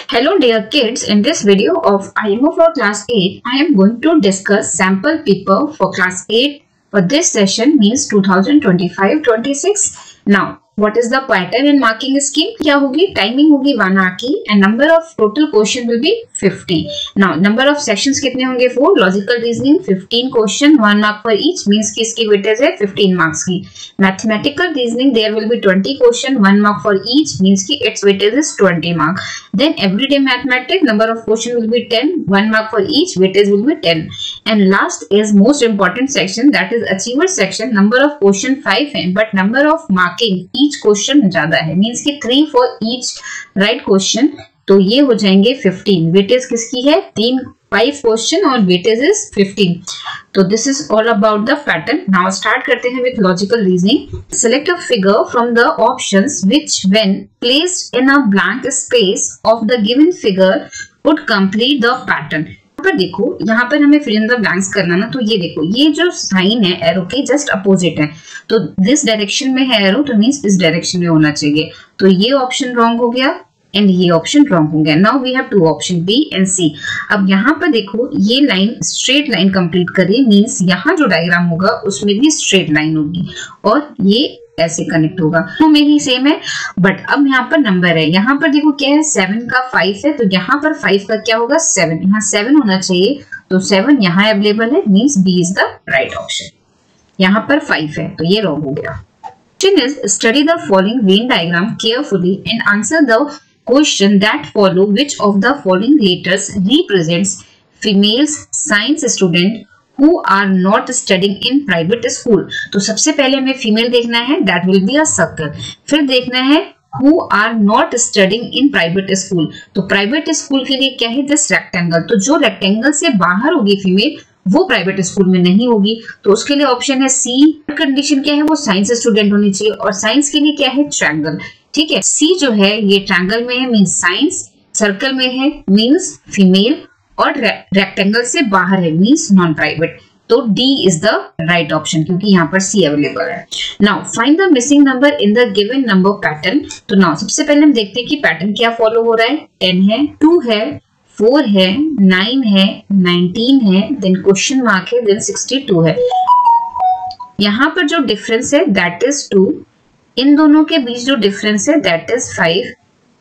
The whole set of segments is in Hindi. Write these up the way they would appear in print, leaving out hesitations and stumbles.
Hello dear kids, in this video of IMO for class 8, I am going to discuss sample paper for class 8 for this session means 2025-26. Now, what is the pattern and marking scheme? क्या होगी? Timing होगी 1 hour की and number of total question will be 50. Now, number of sections कितने होंगे? 4. Logical reasoning 15 question 1 mark per each means कि इसकी weightage है 15 marks की. Mathematical reasoning there will be 20 question 1 mark for each means कि its weightage is 20 mark. Then everyday mathematics number of question will be 10 1 mark for each weightage will be 10. And last is most important section that is achiever section number of question 5 है but number of marking each question ज्यादा है means कि 3 for each right question तो ये हो जाएंगे 15. वेटेज किसकी है? 5 क्वेश्चन और वेटेज इज 15. तो this is all about the pattern. Now start करते हैं with logical reasoning. Select a figure from the options which when placed in a blank space of the given figure would complete the pattern. पर देखो यहाँ पर हमें फिल इन द ब्लैंक्स करना ना, तो ये देखो ये जो साइन है एरो के जस्ट अपोजिट है, तो दिस डायरेक्शन में है एरो तो मींस इस डायरेक्शन में होना चाहिए. तो ये ऑप्शन रॉन्ग हो गया एंड ये ऑप्शन रॉन्ग हो गया. Now we have two option B and C. अब यहाँ पर देखो ये लाइन स्ट्रेट लाइन कंप्लीट करिए मींस यहाँ जो डायग्राम होगा उसमें भी स्ट्रेट लाइन होगी और ये ऐसे कनेक्ट होगा. तो में ही सेम है बट अब यहाँ पर नंबर है. यहाँ पर देखो क्या है 7 का 5 है तो यहाँ पर 5 का क्या होगा 7. यहाँ 7 होना चाहिए तो 7 यहाँ अवेलेबल है means B is the right option. यहाँ पर 5 है तो ये रॉन्ग हो गया. Question is study the following Venn diagram carefully and answer the question that follow. Which of the following letters represents females science student who are not studying in private school? तो सबसे पहले हमें फीमेल देखना है that will be a circle. फिर देखना है who are not studying in private school. तो प्राइवेट स्कूल के लिए क्या है दिस रेक्टेंगल. तो जो रेक्टेंगल से बाहर होगी फीमेल वो प्राइवेट स्कूल में नहीं होगी तो उसके लिए ऑप्शन है सी. कंडीशन क्या है वो साइंस स्टूडेंट होनी चाहिए और साइंस के लिए क्या है ट्रायंगल. ठीक है सी जो है ये ट्रायंगल में है मींस साइंस, सर्कल में है मींस फीमेल और रेक्टेंगल से बाहर है मींस नॉन प्राइवेट. तो D is the right option क्योंकि यहाँ पर सी अवेलेबल है. Now find the missing number in the given number pattern. तो नाउ सबसे पहले हम देखते हैं कि पैटर्न क्या फॉलो हो रहा है. 10 है, 2 है, 4 है, 9 है, 19 है, देन क्वेश्चन मार्क है, देन 62 है. यहाँ पर जो डिफरेंस है दैट इज 2. इन दोनों के बीच जो डिफरेंस है दैट इज 5.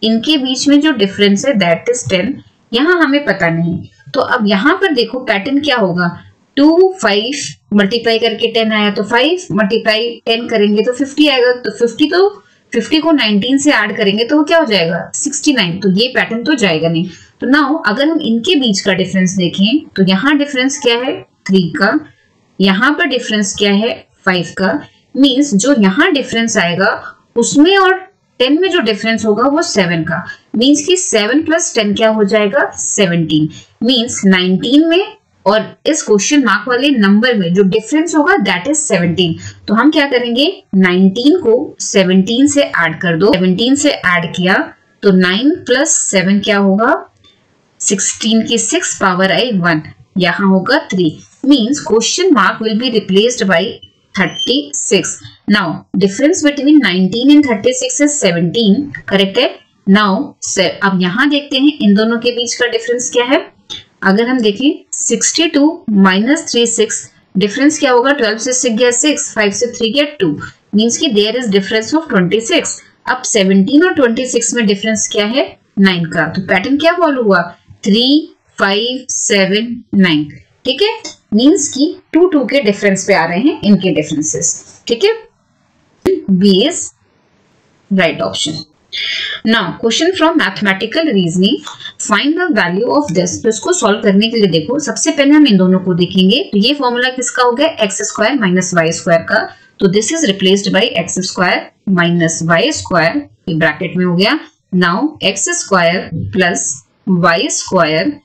इनके बीच में जो डिफरेंस है दैट इज 10. यहाँ हमें पता नहीं तो अब यहाँ पर देखो पैटर्न क्या होगा. 2 5 मल्टीप्लाई करके 10 आया तो 5 मल्टीप्लाई 10 करेंगे तो 50 आएगा. तो 50 को 19 से ऐड करेंगे तो वो क्या हो जाएगा 69. तो ये पैटर्न तो जाएगा नहीं. तो नाउ अगर हम इनके बीच का डिफरेंस देखें तो यहाँ डिफरेंस क्या है 3 का, यहाँ पर डिफरेंस क्या है 5 का. मींस जो यहाँ डिफरेंस आएगा उसमें और 10 में जो डिफरेंस होगा वो 7 का. मींस कि 7 प्लस 10 क्या हो जाएगा 17. मींस 19 में और इस क्वेश्चन मार्क वाले नंबर में जो डिफरेंस होगा दैट इज 17. तो हम क्या करेंगे 19 को 17 से ऐड कर दो. 17 से ऐड किया तो 9 प्लस 7 क्या होगा 16 की 6 पावर आई 1. यहाँ होगा 3. Means question mark will be replaced by 36. Now difference between 19 and 36 is 17. Correct है. नाउ अब यहाँ देखते हैं इन दोनों के बीच का डिफरेंस क्या है. अगर हम देखें 62 माइनस 36 डिफरेंस क्या होगा 12 से 6 गया 6, 5 से 3 गया 2. मींस कि देयर इज डिफरेंस ऑफ 26. अब 17 और 26 में डिफरेंस क्या है 9 का. तो पैटर्न क्या फॉलो हुआ 3 5 7 9. ठीक है मींस कि 2 के डिफरेंस पे आ रहे हैं इनके डिफरेंसेस. ठीक है B is right option. Now question from mathematical reasoning find the value of this. तो इसको सॉल्व करने के लिए देखो सबसे पहले हम इन दोनों को देखेंगे. तो ये फॉर्मूला किसका हो गया x square minus y square का. तो this is replaced by x square minus y square ये ब्रैकेट में हो गया. Now x square plus y square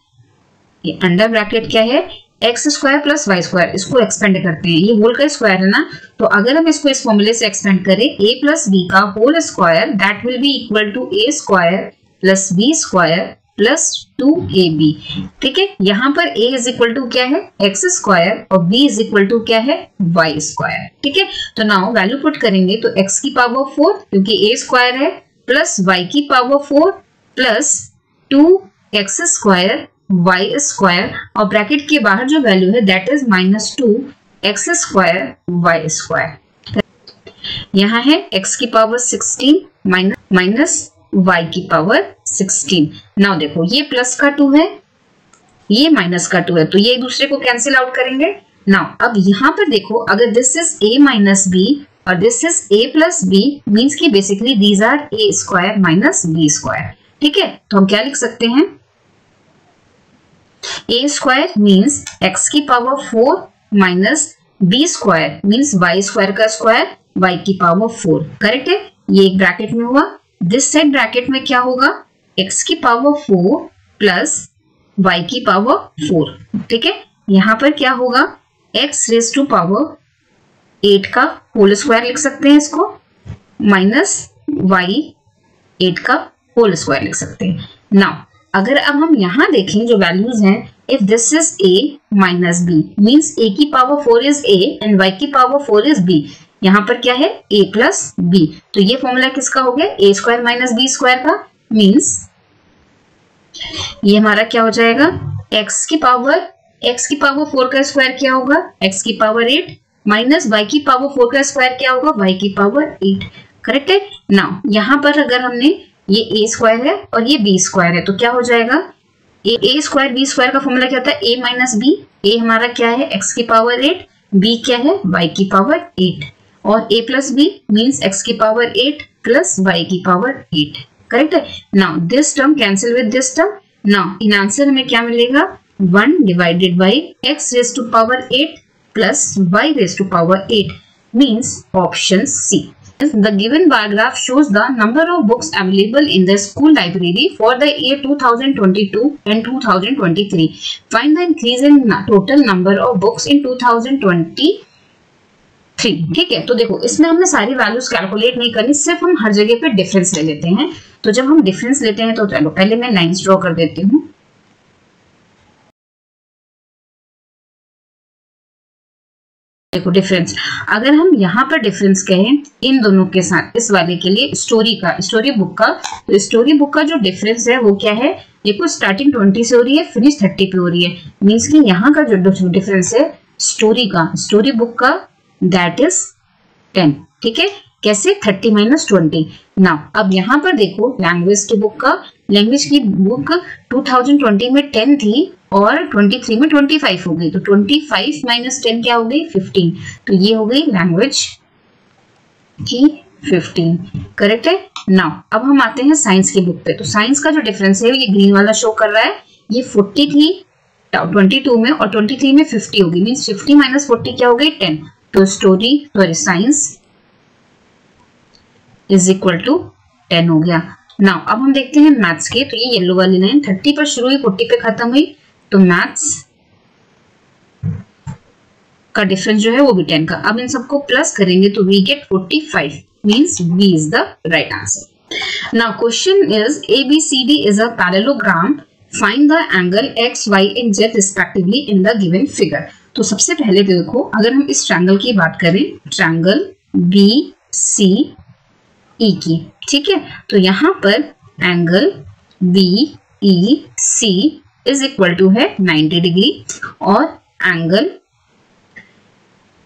ये अंडर ब्रैकेट क्या है x square plus y square. इसको एक्सपेंड करते हैं ये होल का स्क्वायर है ना. तो अगर हम इसको इस फॉर्मूले से एक्सपेंड करें a प्लस बी का whole square that will be equal to a square plus b square plus 2ab. ठीक है यहाँ पर a इज इक्वल टू क्या है एक्स स्क्वायर और b इज इक्वल टू क्या है वाई स्क्वायर. ठीक है तो नाउ वैल्यू पुट करेंगे तो x की पावर 4 क्योंकि a स्क्वायर है प्लस y की power 4 plus 2x square y square और ब्रैकेट के बाहर जो वैल्यू है that is -2x square y square. यहाँ है x की पावर 16 माइनस y की पावर 16। नाउ देखो ये प्लस का 2 है, ये माइनस का 2 है, तो ये एक दूसरे को कैंसिल आउट करेंगे। नाउ अब यहाँ पर देखो अगर this is a minus b और this is a plus b means की basically these are a square minus b square. ठीक है, तो हम क्या लिख सकते हैं, a स्क्वायर मीन्स x की power 4 minus b square means y square का स्क्वायर y की पावर 4। करेक्ट है, ये एक ब्रैकेट में हुआ। दिस साइड ब्रैकेट में क्या होगा, x की पावर 4 प्लस y की पावर 4। ठीक है, यहां पर क्या होगा, x रेज टू पावर 8 का होल स्क्वायर लिख सकते हैं इसको, माइनस y 8 का होल स्क्वायर लिख सकते हैं। नाउ अगर अब हम यहां देखें जो वैल्यूज हैं, if this is a minus b means a की power 4 is a and y की पावर 4 इज b। यहाँ पर क्या है, a प्लस b, तो ये फॉर्मूला किसका हो गया, a square minus b square का। मीन्स ये हमारा क्या हो जाएगा, x की पावर 4 का स्क्वायर क्या होगा, x की पावर 8 माइनस y की पावर 4 का स्क्वायर क्या होगा, y की पावर 8। करेक्ट है। नाउ यहाँ पर अगर हमने ये a स्क्वायर है और ये b स्क्वायर है तो क्या हो जाएगा, a स्क्वायर b स्क्वायर का फॉर्मूला क्या होता है, a माइनस b। a हमारा क्या है, x की पावर 8, b क्या है, y की पावर 8 और a plus b means x की पावर 8 प्लस y की पावर 8। करेक्ट है। Now this term cancel with this term. Now in answer हमें क्या मिलेगा, 1 divided by x raise to power 8 plus y raised to power 8 means option C. The given bar graph shows the number of books available in the school library for the year 2022 and 2023. Find the increase in total number of books in 2023. ठीक है, तो देखो इसमें हमने सारी वैल्यूज कैलकुलेट नहीं करनी, सिर्फ हम हर जगह पे डिफरेंस ले लेते हैं। तो जब हम डिफरेंस लेते हैं तो चलो पहले मैं लाइंस ड्रॉ कर देती हूँ। देखो डिफरेंस, अगर हम यहाँ पर डिफरेंस कहें इन दोनों के साथ, इस वाले के लिए स्टोरी बुक का, तो स्टोरी बुक का जो डिफरेंस है वो क्या है, देखो स्टार्टिंग 20 से हो रही है, फिनिश 30 पे हो रही है। मीन्स कि यहाँ का जो डिफरेंस है स्टोरी बुक का दैट इज 10। ठीक है, कैसे, 30 माइनस 20। नाउ अब यहाँ पर देखो लैंग्वेज की बुक 2020 में 10 थी और 23 में 25 हो गई, तो 25 माइनस 10 क्या हो गई, 15। तो ये हो गई लैंग्वेज की 15। करेक्ट है। नाउ अब हम आते हैं साइंस की बुक पे। तो साइंस का जो डिफरेंस है ये ग्रीन वाला शो कर रहा है, ये 40 थी 22 में और 23 में 50 होगी, मीन्स 50 माइनस 40 क्या हो गई, 10। तो साइंस इज इक्वल टू 10 हो गया। नाउ अब हम देखते हैं मैथ्स के। तो ये येलो वाली लाइन 30 पर शुरू हुई 40 पे खत्म हुई, तो मैथ्स का डिफरेंस जो है वो भी 10 का। अब इन सबको प्लस करेंगे तो we get 45 means B is the right answer. Now question is ABCD is a parallelogram, find the angle x, y and z respectively in the given figure. तो सबसे पहले देखो अगर हम इस ट्रायंगल की बात करें, ट्रायंगल BCE की, ठीक है, तो यहाँ पर angle BEC is equal to है 90 डिग्री और angle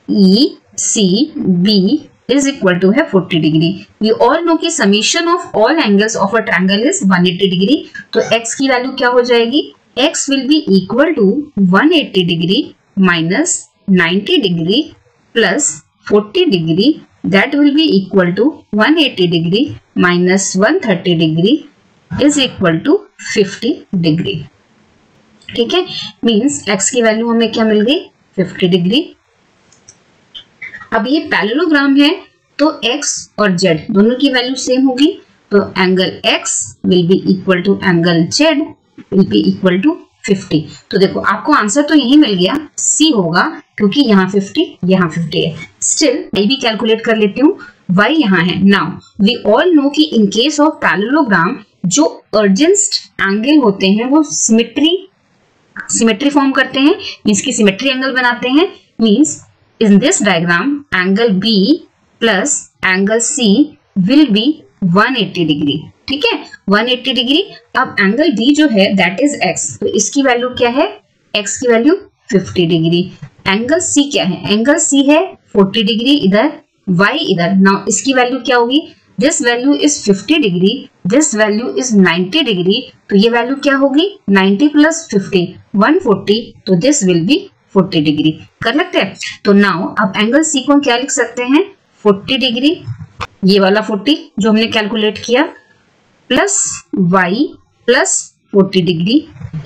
ECB is equal to है 40 डिग्री। वी ऑल नो कि summation of all angles of a triangle is 180 degree. तो x की वैल्यू क्या हो जाएगी, x will be equal to 180 degree minus 90 degree plus 40 degree, that will be equal to 180 degree minus 130 degree is equal to 50 degree। ठीक है, मीन्स x की वैल्यू हमें क्या मिल गई, 50 डिग्री। अब ये पैरेललोग्राम है तो x और z दोनों की वैल्यू सेम होगी, तो angle x will be equal to angle z will be equal to 50। तो देखो आपको आंसर तो यही मिल गया, C होगा, क्योंकि यहाँ 50 यहाँ 50 है। स्टिल मैं भी कैलकुलेट कर लेती हूँ, y यहाँ है। नाउ वी ऑल नो कि इन केस ऑफ पैरेललोग्राम जो अर्जेंस्ट एंगल होते हैं वो सिमेट्री फॉर्म करते हैं, मीन्स की सिमेट्री एंगल बनाते हैं। Means in this diagram angle B plus angle C will be 180 degree. ठीक है, 180 डिग्री। अब एंगल बी जो है दैट इज एक्स, तो इसकी वैल्यू क्या है, एक्स की वैल्यू 50 डिग्री। एंगल सी क्या है, एंगल सी है 40 डिग्री इधर, y इधर। नाउ इसकी वैल्यू क्या होगी, this value is 50 degree, this value is 90 degree, तो ये वैल्यू क्या होगी 90 प्लस 50 140, तो this will be 40 degree. Correct है। तो नाउ अब एंगल सी को हम क्या लिख सकते हैं, 40 डिग्री, ये वाला 40 जो हमने कैलकुलेट किया, plus y plus 40 degree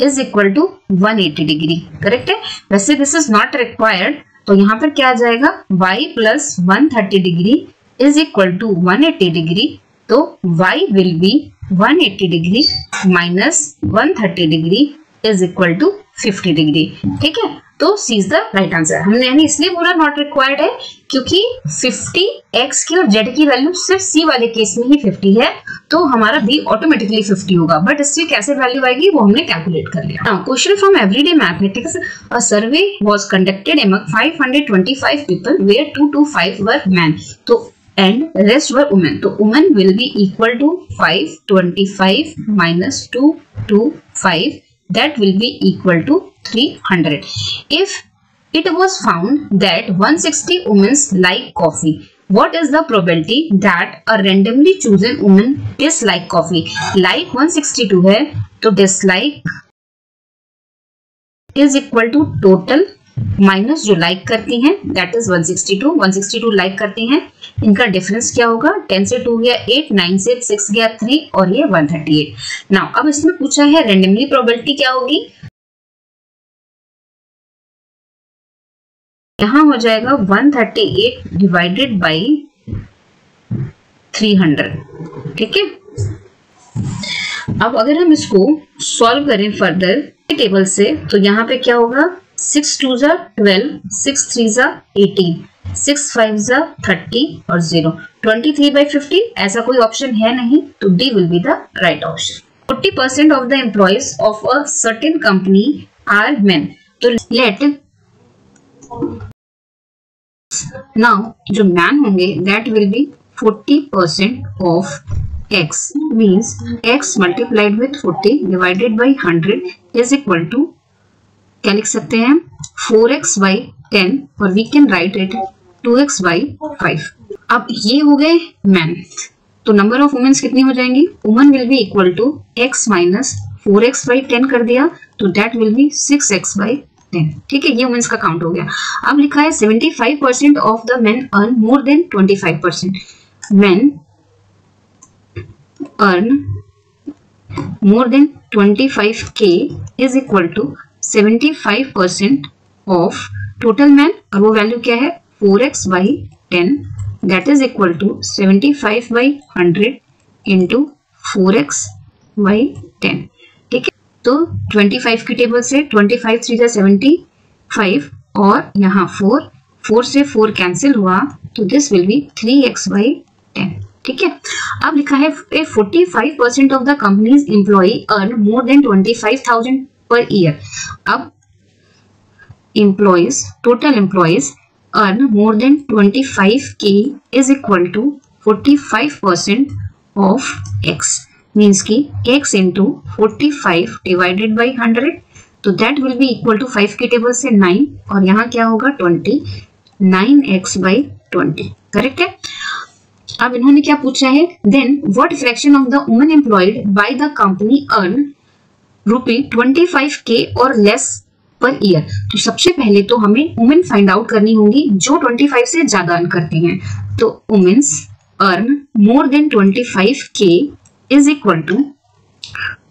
is equal to 180 degree. Correct है। वैसे दिस इज नॉट रिक्वायर्ड, तो यहाँ पर क्या आ जाएगा, y plus 130 degree is equal to 180 degree, तो y will be 180 degree minus 130 degree is equal to 50 degree. ठीक है, तो C is the right answer. हमने यानी इसलिए बोला नॉट रिक्वायर्ड है क्योंकि 50 x की और z की वैल्यू सिर्फ c वाले केस में ही 50 है, तो हमारा b ऑटोमेटिकली 50 होगा, बट इससे कैसे वैल्यू आएगी वो हमने कैलकुलेट कर लिया। Now question from everyday mathematics, a survey was conducted among 525 people where 2 to 5 were man, तो and rest were women, तो women will be equal to 525 minus 2 to 5, that will be equal to 300. If it was found that 160 women like coffee, what is the probability that a randomly chosen woman dislike coffee? Like 162 है, तो dislike is equal to total minus जो लाइक करती हैं दैट इज 162 लाइक करती हैं, इनका डिफरेंस क्या होगा, 10 से 2 गया 8, 9 से 6 गया 3 और ये 138। नाउ अब इसमें पूछा है रैंडमली प्रोबेबिलिटी क्या होगी, यहां हो जाएगा 138 डिवाइडेड बाय 300। ठीक है, अब अगर हम इसको सॉल्व करें फर्दर टेबल से, तो यहाँ पे क्या होगा, 6 2 जा 12, 6 3 जा 18, 6 5 जा 30 और 0, 23/50 ऐसा कोई ऑप्शन है नहीं, तो D will be the right option. 40% of the employees of a certain company are men, तो लेट नाउ जो मैन होंगे that will be 40% of x, means x multiplied with 40 divided by 100 is equal to क्या लिख सकते हैं 4x by 10 और we can write it 2x by 5। अब ये हो गए मैन, तो नंबर ऑफ वुमेन्स कितनी हो जाएंगी, woman will be equal to x minus 4x by 10 कर दिया, तो that will B 6x by 10। ठीक है, ये वुमेन्स का काउंट हो गया। अब लिखा है 75% of the main earn more then 25%, main earn more than 25k is equal to 75% of total men, और वो वैल्यू क्या है 4x by 10, that is equal to 75 by 100 into 4x by 10। ठीक है, तो 25 की टेबल से 25 3 जा 75 और यहाँ 4 से 4 कैंसिल हुआ, तो this will B 3x by 10। ठीक है, अब लिखा है 45% of the companies employ earn more than 25,000 per year. अब employees, total employees earn more than 25k is equal to 45% of x, means की x इंटू 45 डिवाइडेड बाई 100, तो that will be equal to 5 की टेबल से 9 और यहाँ क्या होगा 20, 9x by 20। करेक्ट है। अब इन्होंने क्या पूछा है, then what fraction of the woman employed by the company earn ₹25k और लेस पर ईयर। तो सबसे पहले तो हमें वुमेन फाइंड आउट करनी होंगी जो 25 से ज्यादा अर्न करती हैं, तो womens earn more than 25k is equal to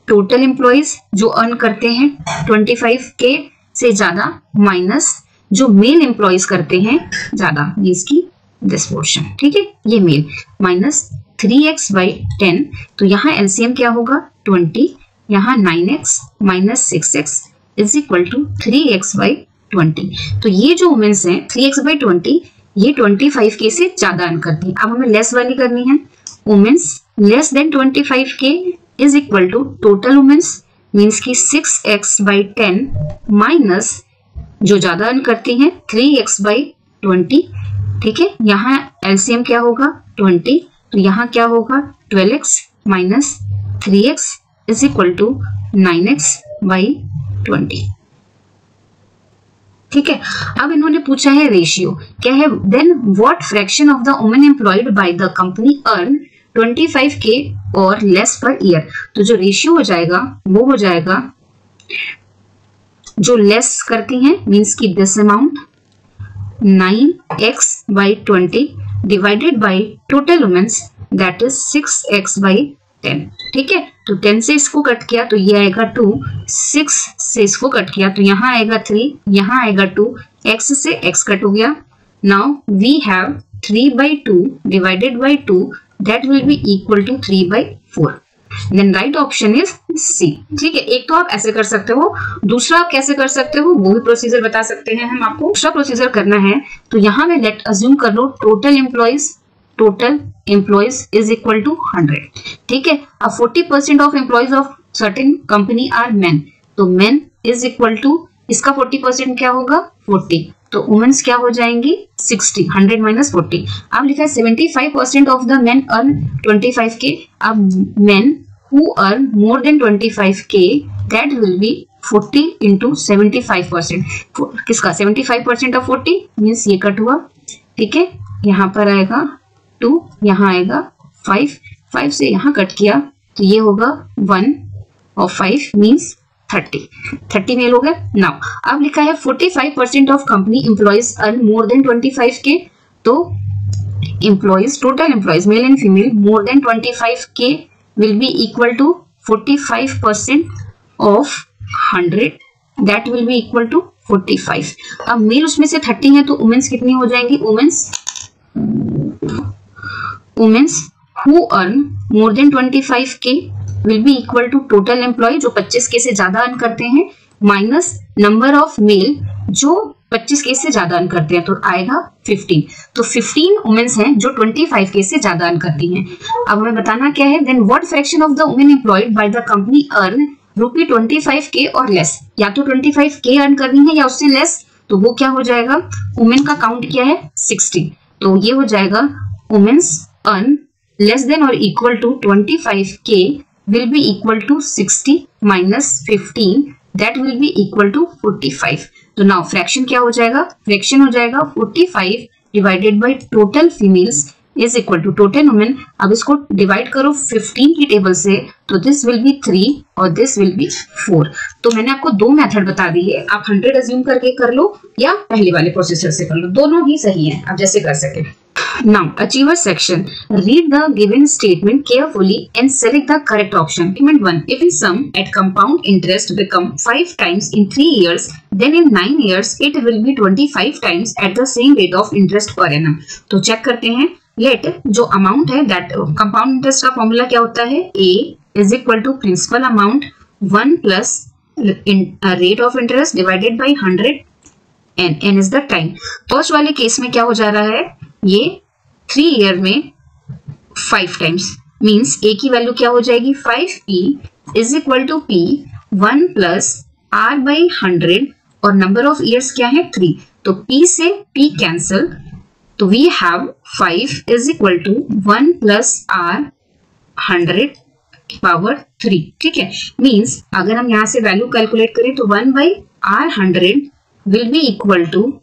total employees जो अर्न करते हैं 25k से ज्यादा माइनस जो मेल एम्प्लॉयज करते हैं ज्यादा, इसकी दिस पोर्शन। ठीक है, ये मेल माइनस 3x by 10, तो यहाँ एलसीएम क्या होगा 20, यहाँ 9x minus 6x is equal to 3x by 20। तो ये जो वुमेन्स हैं 3x by 20 ये 25k से ज्यादा अर्न करती है। अब हमें लेस वाली करनी है, womens less than 25k is equal to total womens means की 6x by 10 माइनस जो ज्यादा अर्न करती हैं 3x by 20। ठीक है, यहाँ एलसीएम क्या होगा 20, तो यहाँ क्या होगा 12x minus 3x is equal to 9x by 20। ठीक है, अब इन्होंने पूछा है रेशियो क्या है, then what fraction of the women employed by the company earn 25K और लेस पर ईयर। तो जो रेशियो हो जाएगा वो हो जाएगा जो लेस करती हैं, मींस की this amount 9x by 20 divided by total womens that is 6x by 10। ठीक है, तो 10 से इसको कट किया तो ये आएगा 2, 6 से इसको कट किया तो यहाँ आएगा 3, यहाँ आएगा 2, x से x कट हो गया। Now we have 3 by 2 divided by 2 that will be equal to 3 by 4। Then right option is C. ठीक है, एक तो आप ऐसे कर सकते हो, दूसरा आप कैसे कर सकते हो वो भी प्रोसीजर बता सकते हैं हम आपको। दूसरा प्रोसीजर करना है तो यहाँ में लेट अज्यूम कर लो total employees is equal to 100। ठीक है, अब 40% of employees of certain company are men, तो मेन इज इक्वल टू इसका 40% क्या होगा 40, तो वुमेन्स क्या हो जाएंगी 60, 100 माइनस 40। अब लिखा है 75% of the main earn 25K। अब men who earn more than 25K that will be 40 into 75%। किसका 75% ऑफ 40 मीन्स ये कट हुआ। ठीक है, यहाँ पर आएगा 2, यहाँ आएगा 5, 5 से यहाँ कट किया तो ये होगा 1 और 5 मीन्स 30 मेल हो गए। नाउ अब लिखा है 45% of company employees earn more than 25K, तो employees total employees male and female more than 25K will be equal to 45% of 100 that will be equal to 45। अब मेल उसमें से 30 है तो वुमेन्स कितनी हो जाएंगी, womens who earn more than 25K will be equal to total employ जो 25K से ज्यादा अर्न करते हैं माइनस नंबर ऑफ मेल जो 25K से ज्यादा अर्न करते हैं, तो आएगा 15। तो 15 वुमेन्स हैं जो 25K से ज्यादा अर्न करती हैं। अब हमें बताना क्या है, then what fraction of the women employed by the company earn ₹25K और लेस, या तो 25K अर्न करनी है या उससे लेस, तो वो क्या हो जाएगा, वुमेन का काउंट क्या है 60, तो ये हो जाएगा वुमेन्स अर्न लेस देन और equal to 25K will be equal to 60 minus 15 that will be equal to 45। तो नाउ फ्रैक्शन क्या हो जाएगा, फ्रैक्शन हो जाएगा 45 divided by total females is equal to total women. अब इसको डिवाइड करो 15 की टेबल से तो दिस विल बी 3 और दिस विल बी 4। तो मैंने आपको दो मेथड बता दी है, आप 100 अज्यूम करके कर लो या पहले वाले प्रोसेसर से कर लो, दोनों ही सही है, आप जैसे कर सके। Now, achiever section. Read the given statement carefully and select the correct option. Statement 1. If in sum at compound interest become 5 times in 3 years, then in 9 years it will be 25 times at the same rate of interest per annum. तो चेक करते हैं। Let जो अमाउंट है that compound interest का फॉर्मूला क्या होता है, A is equal to principal amount 1 plus rate of interest divided by 100 n is the time। First वाले केस में क्या हो जा रहा है, ये 3 ईयर में 5 टाइम्स मीन्स ए की वैल्यू क्या हो जाएगी 5p is equal to p 1 plus r by 100 और नंबर ऑफ ईयर्स क्या है 3, तो p से p कैंसल, तो we have 5 is equal to 1 plus r 100 power 3। ठीक है, मीन्स अगर हम यहाँ से वैल्यू कैलकुलेट करें तो 1 by r 100 will be equal to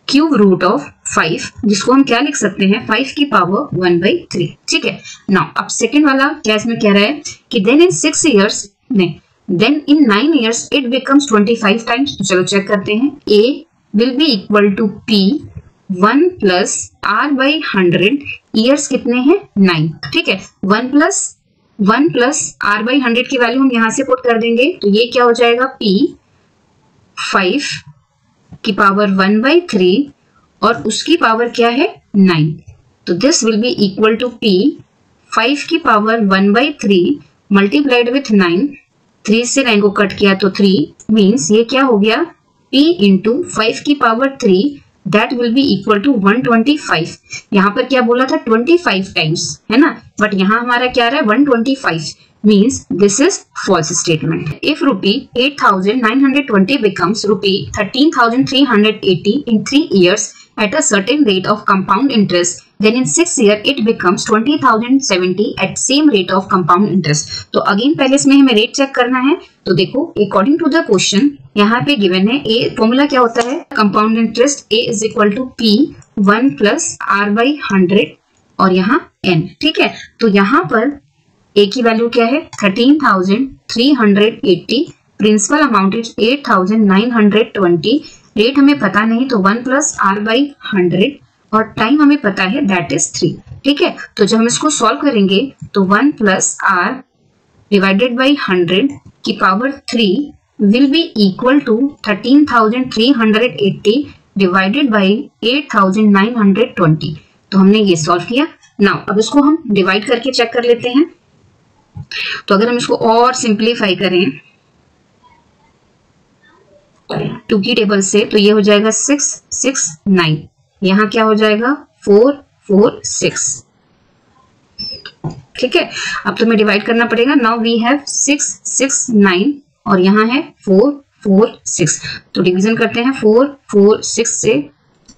cube root of 5, जिसको हम क्या लिख सकते हैं 5 की पावर 1 बाई 3। ठीक है, नाउ अब सेकेंड वाला क्या इसमें कह रहा है कि देन इन 6 ईयर्स नहीं then in 9 years it becomes 25 times. तो चलो चेक करते हैं, a will be equal to p 1 plus r by 100, years कितने हैं 9। ठीक है, 1 प्लस r बाई 100 की वैल्यू हम यहाँ से पुट कर देंगे, तो ये क्या हो जाएगा p 5 की पावर 1 बाई 3 और उसकी पावर क्या है 9, तो this will be equal to p 5 की पावर 1 बाई 3 मल्टीप्लाइड विथ 9, 3 से 9 को कट किया तो 3 मीन्स ये क्या हो गया p इंटू 5 की power 3 that will be equal to 125। यहाँ पर क्या बोला था 25 टाइम्स है ना, बट यहाँ हमारा क्या रहा है 125 means this is false statement. If rupee 8,920 becomes rupee 13,380 in 3 years at a certain rate of compound interest, then in 6 years it becomes 20,070 at same rate of compound interest. तो अगेन पहले इसमें हमें रेट चेक करना है. तो देखो अकॉर्डिंग टू द क्वेश्चन यहाँ पे गिवन है ए फॉर्मूला क्या होता है compound interest A is equal to P 1 plus R by 100 और यहाँ एन. ठीक है, तो यहाँ पर ए की वैल्यू क्या है 13,380, प्रिंसिपल अमाउंट इज 8,920, रेट हमें पता नहीं तो 1 प्लस आर बाई 100 और टाइम हमें पता है दैट इज 3. ठीक है, तो जब हम इसको सॉल्व करेंगे तो 1 प्लस आर डिवाइडेड बाई 100 की power 3 will be equal to 13,380 divided by 8,920. तो हमने ये सॉल्व किया. नाउ अब इसको हम डिवाइड करके चेक कर लेते हैं. तो अगर हम इसको और सिंप्लीफाई करें 2 की टेबल से तो ये हो जाएगा 6 6 9, यहाँ क्या हो जाएगा 4 4 6. ठीक है, अब तुम्हें डिवाइड करना पड़ेगा. नाउ वी हैव 6 6 9 और यहाँ है 4 4 6. तो डिवीजन करते हैं 4 4 6 से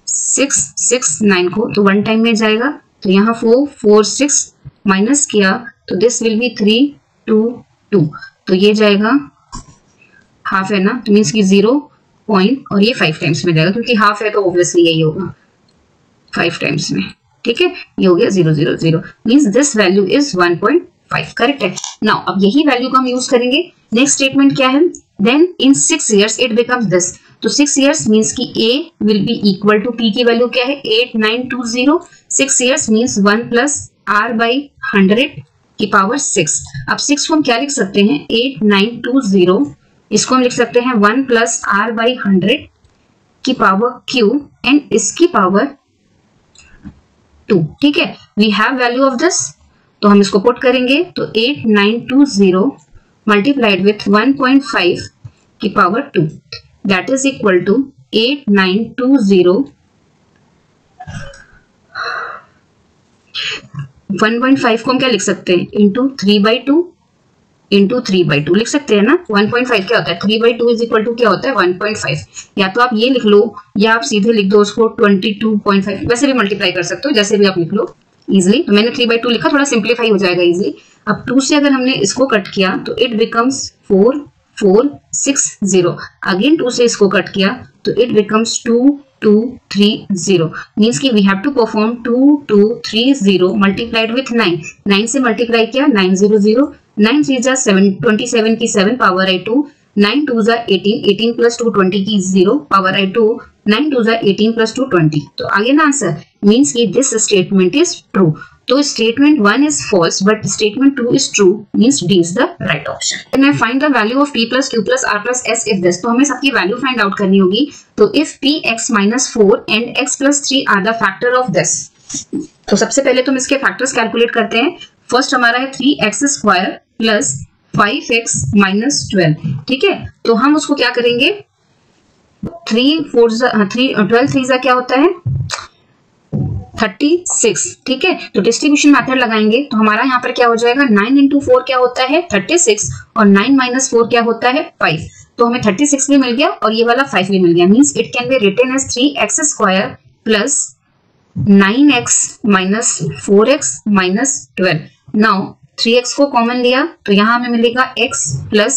6 6 9 को तो 1 टाइम में जाएगा. तो यहाँ 4 4 6 माइनस किया तो दिस विल बी 3 2 2. तो ये जाएगा हाफ है ना, तो मीन्स कि 0 पॉइंट और ये 5 टाइम्स में जाएगा क्योंकि हाफ है तो ऑब्वियसली यही होगा 5 टाइम्स में. ठीक है, ये हो गया 0 0 0 means this value is 1.5. Correct है. नाउ अब यही वैल्यू को हम यूज करेंगे. नेक्स्ट स्टेटमेंट क्या है, then in 6 years it becomes this. तो 6 years मीन्स कि a will be equal to p की वैल्यू क्या है 8920. 6 years means 1 plus r by 100 की पावर 6. अब 6 को हम क्या लिख सकते हैं 8920, इसको हम लिख सकते हैं 1 प्लस r बाई 100 की पावर q एंड इसकी पावर 2. ठीक है, we have value of this. तो हम इसको पुट करेंगे तो 8920 मल्टीप्लाइड विथ 1.5 की power 2 that is equal to 8920 1.5 को हम क्या लिख सकते हैं इंटू 3/2 इंटू 3/2 लिख सकते हैं ना. 1.5 क्या होता है 3/2 इज इक्वल टू क्या होता है 1.5. या तो आप ये लिख लो या आप सीधे लिख दो उसको 22.5. वैसे भी मल्टीप्लाई कर सकते हो, जैसे भी आप लिख लो इजिली. तो मैंने 3/2 लिखा, थोड़ा सिंप्लीफाई हो जाएगा इजिली. अब 2 से अगर हमने इसको कट किया तो इट बिकम्स 4 4 6 0. अगेन 2 से इसको कट किया तो इट बिकम्स 2 2 3 0. मीन्स कि we have to perform 2 2 3 0 multiplied with 9. 9 से मल्टीप्लाई किया 9 0 0. 9 3 जा 7 27 की 7 पावर आई 2. 9 2 जा 18 18 प्लस 2 20 की 0 पावर आई 2. 9 2 जा 18 प्लस 2 20. तो आगे ना आंसर मीन्स कि दिस स्टेटमेंट इज ट्रू. तो statement 1 is false but statement 2 is true means D is the right option. Then I find the value of p plus q plus r plus s if this. तो हमें सबकी वैल्यू फाइंड आउट करनी होगी. तो if p x minus 4 and x plus 3 are the factor of this. तो सबसे पहले तो हम इसके फैक्टर्स कैलकुलेट करते हैं. फर्स्ट हमारा है 3x square plus 5x minus 12. ठीक है, तो हम उसको क्या करेंगे 12 3 क्या होता है 36. ठीक है, तो डिस्ट्रीब्यूशन मेथड लगाएंगे तो हमारा यहाँ पर क्या हो जाएगा 9 into 4 क्या होता है 36 और 9 minus 4 क्या होता है 5. तो हमें 36 भी मिल गया और ये वाला 5 भी मिल गया. Means it can be written as 3x square plus 9x minus 4x minus 12. Now 3x को कॉमन लिया तो यहाँ हमें मिलेगा x प्लस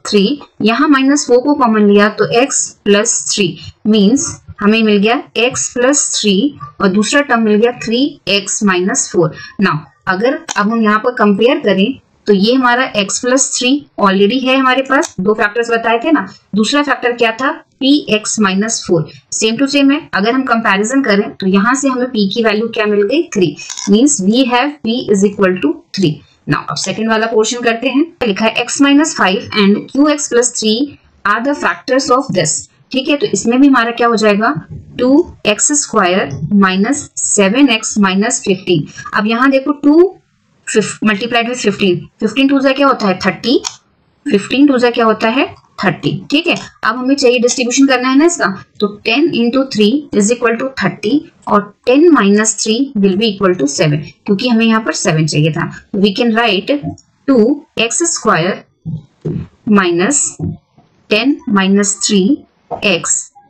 3. यहाँ माइनस 4 को कॉमन लिया तो x प्लस 3 मीन्स हमें मिल गया x प्लस 3 और दूसरा टर्म मिल गया 3x माइनस 4. नाउ अगर अब हम यहाँ पर कंपेयर करें तो ये हमारा x प्लस 3 ऑलरेडी है हमारे पास, 2 फैक्टर्स बताए थे ना. दूसरा फैक्टर क्या था px minus 4. Same to same है. अगर हम कंपैरिजन करें तो यहाँ से हमें p की वैल्यू क्या मिल गई 3. Means we have p is equal to 3. Now अब सेकंड वाला पोर्शन करते हैं. लिखा है x minus 5 and qx plus 3 are the factors of this. ठीक है, तो इसमें भी हमारा क्या हो जाएगा 2x square minus 7x minus 15. अब यहाँ देखो 2 मल्टीप्लाइड विथ 15 टू जा क्या होता है 30. 15 टू जा क्या होता है 30. ठीक है, अब हमें चाहिए डिस्ट्रीब्यूशन करना है ना इसका. तो 10 into 3 इज इक्वल टू 30 और 10 minus 3 will be equal to 7 क्योंकि हमें यहाँ पर 7 चाहिए था. We can write 2x square minus 10 minus 3x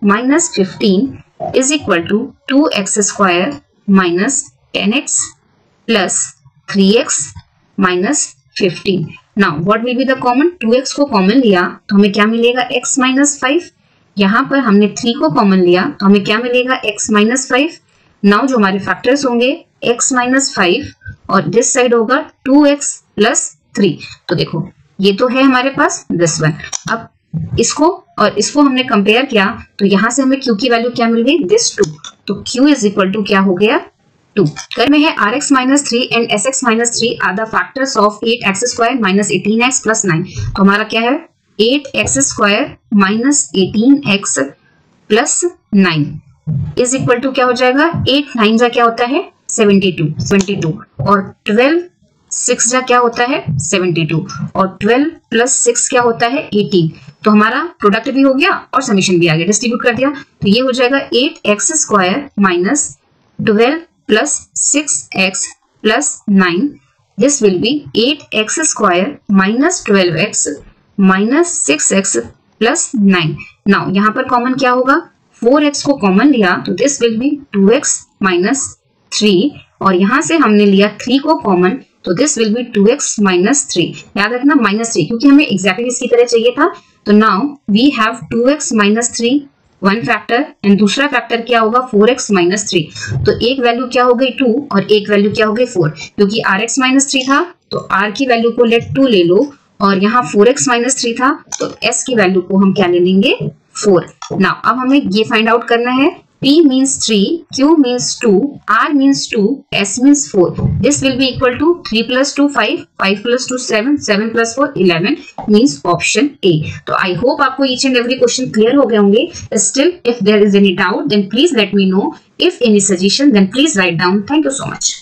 minus 15 is equal to 2x square minus 10x plus 3x minus 15. Now what will be the common? 2x को कॉमन लिया तो हमें क्या मिलेगा? x minus 5. यहाँ पर हमने 3 को कॉमन लिया तो हमें क्या मिलेगा? x minus 5. नाउ जो हमारे फैक्टर्स होंगे x minus 5 और दिस साइड होगा 2x plus 3. तो देखो ये तो है हमारे पास दिस वन. अब इसको और इसको हमने कंपेयर किया तो यहां से हमें q की वैल्यू क्या मिल गई? दिस 2. तो q इज इक्वल टू क्या हो गया? 2. कर में है rx minus 3 and sx minus 3 are the factors of 8x square minus 18x plus 9. तो हमारा क्या है? 8x square minus 18x plus 9 is equal to क्या हो जाएगा? 8 9 जा क्या होता है? 72 और 12 6 जा क्या होता है? 72 और 12 प्लस 6 क्या होता है? 18. तो हमारा प्रोडक्ट भी हो गया और समीशन भी आ गया, डिस्ट्रीब्यूट कर दिया तो ये हो जाएगा 8x square minus 12 plus 6x plus 9. This will B 8x square minus 12x minus 6x plus 9. Now यहाँ पर कॉमन क्या होगा? 4x को कॉमन लिया तो this will B 2x minus 3 और यहाँ से हमने लिया 3 को कॉमन तो this will B 2x minus 3. याद रखना माइनस 3 क्योंकि हमें एग्जैक्टली इसकी तरह चाहिए था. तो now we have 2x minus 3 one factor and दूसरा फैक्टर क्या होगा? 4x minus 3. तो एक वैल्यू क्या हो गई? 2 और एक वैल्यू क्या हो गई? 4. क्योंकि rx माइनस 3 था तो r की वैल्यू को लेट 2 ले लो और यहाँ 4x माइनस 3 था तो s की वैल्यू को हम क्या ले लेंगे? 4. नाउ अब हमें ये फाइंड आउट करना है. P means 3, Q means 2, R means 2, S means 4. This will be equal to 3 plus 2 5, 5 plus 2 7, 7 plus 4 11 means option A. तो I hope आपको each and every question clear हो गए होंगे. Still, if there is any doubt, then please let me know. If any suggestion, then please write down. Thank you so much.